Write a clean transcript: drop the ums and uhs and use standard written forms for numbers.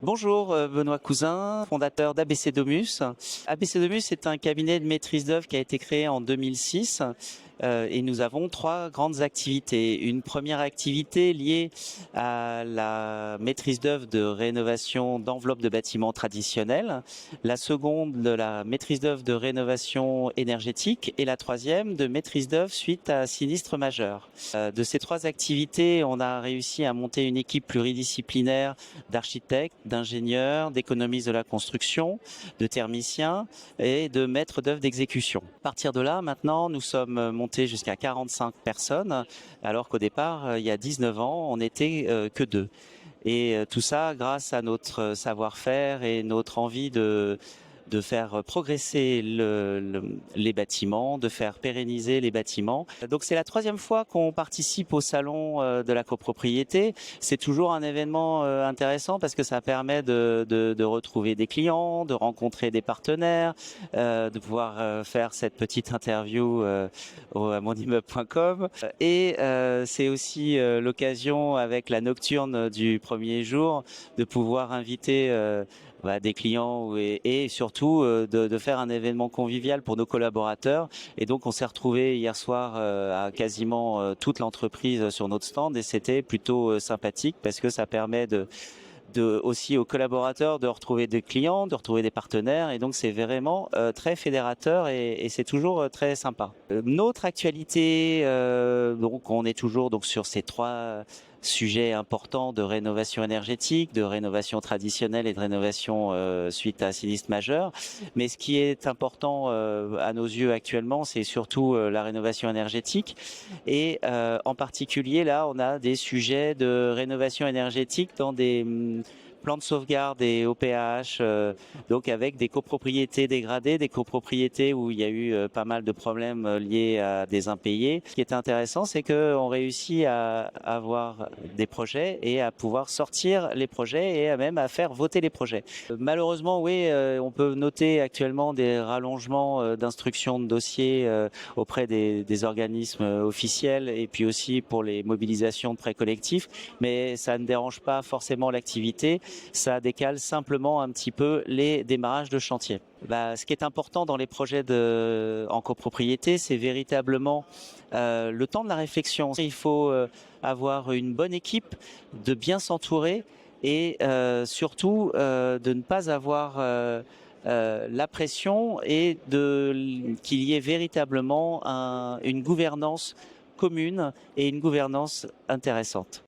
Bonjour, Benoît Cousin, fondateur d'ABC Domus. ABC Domus est un cabinet de maîtrise d'œuvre qui a été créé en 2006 et nous avons trois grandes activités. Une première activité liée à la maîtrise d'œuvre de rénovation d'enveloppes de bâtiments traditionnels, la seconde de la maîtrise d'œuvre de rénovation énergétique et la troisième de maîtrise d'œuvre suite à sinistre majeur. De ces trois activités, on a réussi à monter une équipe pluridisciplinaire d'architectes, d'ingénieurs, d'économistes de la construction, de thermiciens et de maîtres d'œuvre d'exécution. À partir de là, maintenant, nous sommes montés jusqu'à 45 personnes, alors qu'au départ, il y a 19 ans, on n'était que deux. Et tout ça grâce à notre savoir-faire et notre envie de faire progresser les bâtiments, de faire pérenniser les bâtiments. Donc c'est la troisième fois qu'on participe au salon de la copropriété. C'est toujours un événement intéressant parce que ça permet de retrouver des clients, de rencontrer des partenaires, de pouvoir faire cette petite interview à monimmeuble.com. Et c'est aussi l'occasion avec la nocturne du premier jour de pouvoir inviter des clients et surtout de faire un événement convivial pour nos collaborateurs. Et donc on s'est retrouvé hier soir à quasiment toute l'entreprise sur notre stand et c'était plutôt sympathique parce que ça permet aussi aux collaborateurs de retrouver des clients, de retrouver des partenaires et donc c'est vraiment très fédérateur et c'est toujours très sympa. Notre actualité, donc on est toujours donc sur ces trois sujets importants de rénovation énergétique, de rénovation traditionnelle et de rénovation suite à un sinistre majeur. Mais ce qui est important à nos yeux actuellement, c'est surtout la rénovation énergétique. Et en particulier, là, on a des sujets de rénovation énergétique dans des plans de sauvegarde et OPH, donc avec des copropriétés dégradées, des copropriétés où il y a eu pas mal de problèmes liés à des impayés. Ce qui est intéressant, c'est qu'on réussit à avoir des projets et à pouvoir sortir les projets et même à faire voter les projets. Malheureusement, oui, on peut noter actuellement des rallongements d'instruction de dossiers auprès des organismes officiels et puis aussi pour les mobilisations de prêts collectifs, mais ça ne dérange pas forcément l'activité. Ça décale simplement un petit peu les démarrages de chantier. Ce qui est important dans les projets en copropriété, c'est véritablement le temps de la réflexion. Il faut avoir une bonne équipe, de bien s'entourer et surtout de ne pas avoir la pression et qu'il y ait véritablement une gouvernance commune et une gouvernance intéressante.